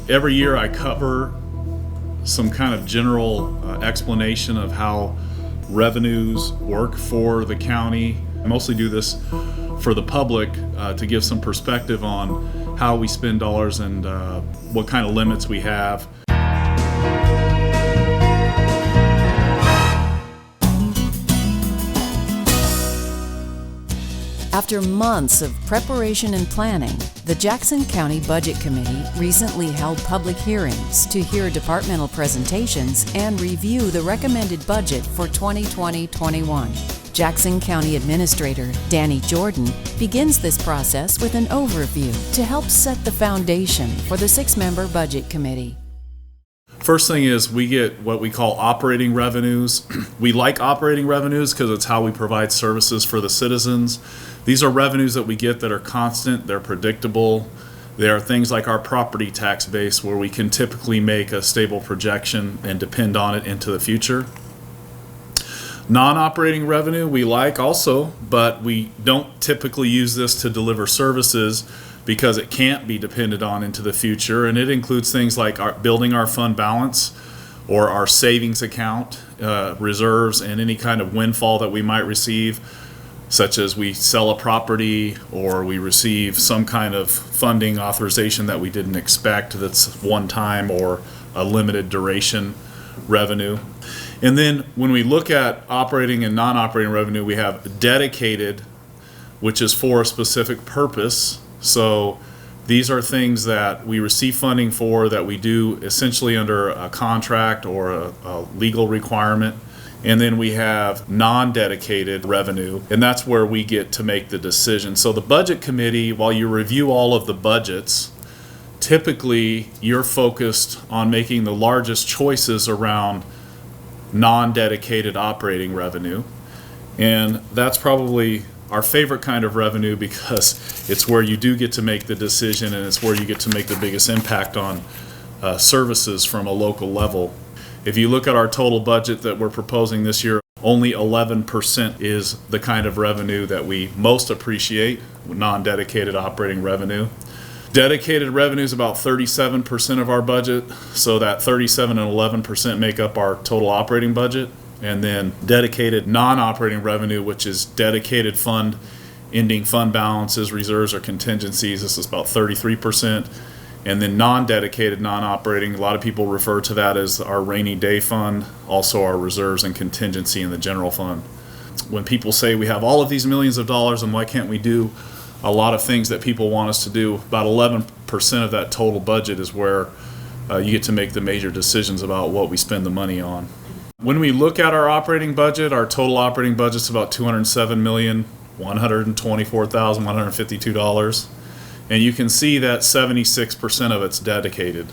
Every year I cover some kind of general explanation of how revenues work for the county. I mostly do this for the public to give some perspective on how we spend dollars and what kind of limits we have. After months of preparation and planning, the Jackson County Budget Committee recently held public hearings to hear departmental presentations and review the recommended budget for 2020-21. Jackson County Administrator Danny Jordan begins this process with an overview to help set the foundation for the 6-member Budget Committee. First thing is we get what we call operating revenues. We like operating revenues because it's how we provide services for the citizens. These are revenues that we get that are constant, they're predictable. They are things like our property tax base where we can typically make a stable projection and depend on it into the future. Non-operating revenue we like also, but we don't typically use this to deliver services because it can't be depended on into the future, and it includes things like building our fund balance or our savings account, reserves, and any kind of windfall that we might receive, such as we sell a property or we receive some kind of funding authorization that we didn't expect that's one time or a limited duration revenue. And then when we look at operating and non-operating revenue, we have dedicated, which is for a specific purpose. So these are things that we receive funding for that we do essentially under a contract or a legal requirement. And then we have non-dedicated revenue, and that's where we get to make the decision. So the budget committee, while you review all of the budgets, typically you're focused on making the largest choices around non-dedicated operating revenue. And that's probably our favorite kind of revenue because it's where you do get to make the decision and it's where you get to make the biggest impact on services from a local level. If you look at our total budget that we're proposing this year, only 11% is the kind of revenue that we most appreciate, non-dedicated operating revenue. Dedicated revenue is about 37% of our budget, so that 37 and 11% make up our total operating budget. And then dedicated non-operating revenue, which is dedicated fund, ending fund balances, reserves, or contingencies, this is about 33%. And then non-dedicated, non-operating, a lot of people refer to that as our rainy day fund, also our reserves and contingency in the general fund. When people say we have all of these millions of dollars and why can't we do a lot of things that people want us to do, about 11% of that total budget is where you get to make the major decisions about what we spend the money on. When we look at our operating budget, our total operating budget is about $207,124,152. And you can see that 76% of it's dedicated.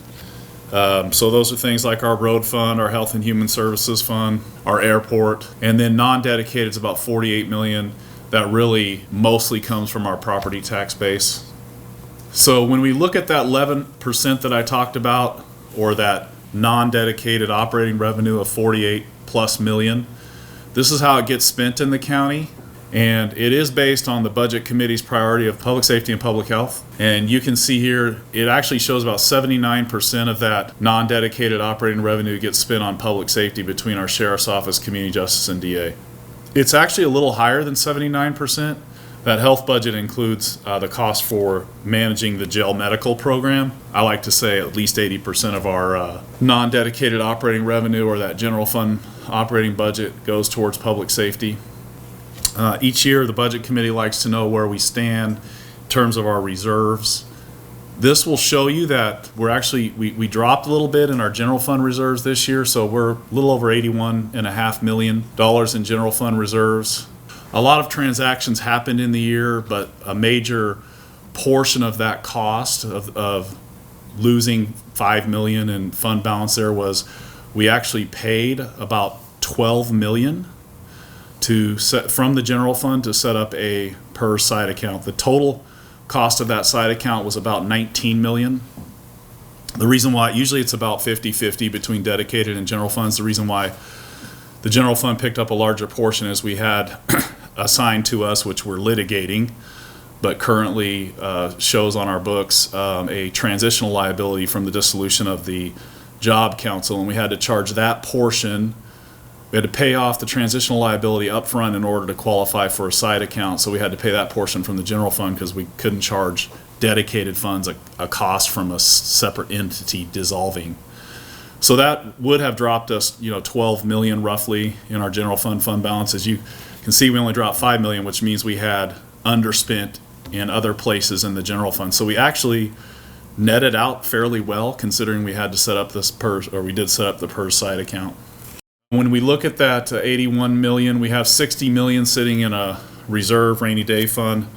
So those are things like our road fund, our health and human services fund, our airport, and then non-dedicated is about $48 million. That really mostly comes from our property tax base. So when we look at that 11% that I talked about, or that non-dedicated operating revenue of 48 plus million, this is how it gets spent in the county. And it is based on the Budget Committee's priority of public safety and public health. And you can see here, it actually shows about 79% of that non-dedicated operating revenue gets spent on public safety between our Sheriff's Office, Community Justice, and DA. It's actually a little higher than 79%. That health budget includes the cost for managing the jail medical program. I like to say at least 80% of our non-dedicated operating revenue, or that general fund operating budget, goes towards public safety. Each year, the Budget Committee likes to know where we stand in terms of our reserves. This will show you that we're actually, we dropped a little bit in our general fund reserves this year, so we're a little over $81.5 million in general fund reserves. A lot of transactions happened in the year, but a major portion of that cost of losing $5 million in fund balance there was we actually paid about $12 million from the general fund to set up a per side account. The total cost of that side account was about $19 million. The reason why, usually it's about 50-50 between dedicated and general funds. The reason why the general fund picked up a larger portion is we had assigned to us, which we're litigating, but currently shows on our books a transitional liability from the dissolution of the job council, and we had to charge that portion. We had to pay off the transitional liability up front in order to qualify for a side account, so we had to pay that portion from the general fund because we couldn't charge dedicated funds a cost from a separate entity dissolving. So that would have dropped us, 12 million roughly in our general fund balance. As you can see, we only dropped 5 million, which means we had underspent in other places in the general fund. So we actually netted out fairly well, considering we had to set up this PERS, or we did set up the PERS side account. When we look at that 81 million, we have 60 million sitting in a reserve rainy day fund.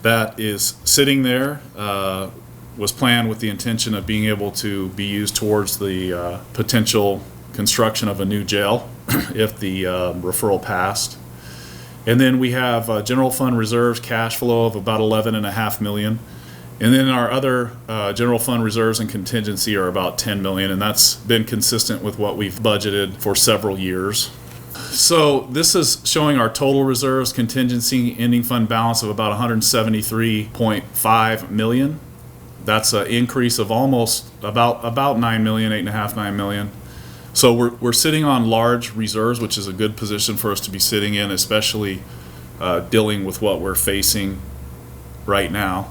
That is sitting there, was planned with the intention of being able to be used towards the potential construction of a new jail if the referral passed. And then we have general fund reserves cash flow of about 11.5 million. And then our other general fund reserves and contingency are about 10 million, and that's been consistent with what we've budgeted for several years. So this is showing our total reserves, contingency, ending fund balance of about 173.5 million. That's an increase of almost about 9 million, 8.5, 9 million. So we're sitting on large reserves, which is a good position for us to be sitting in, especially dealing with what we're facing right now.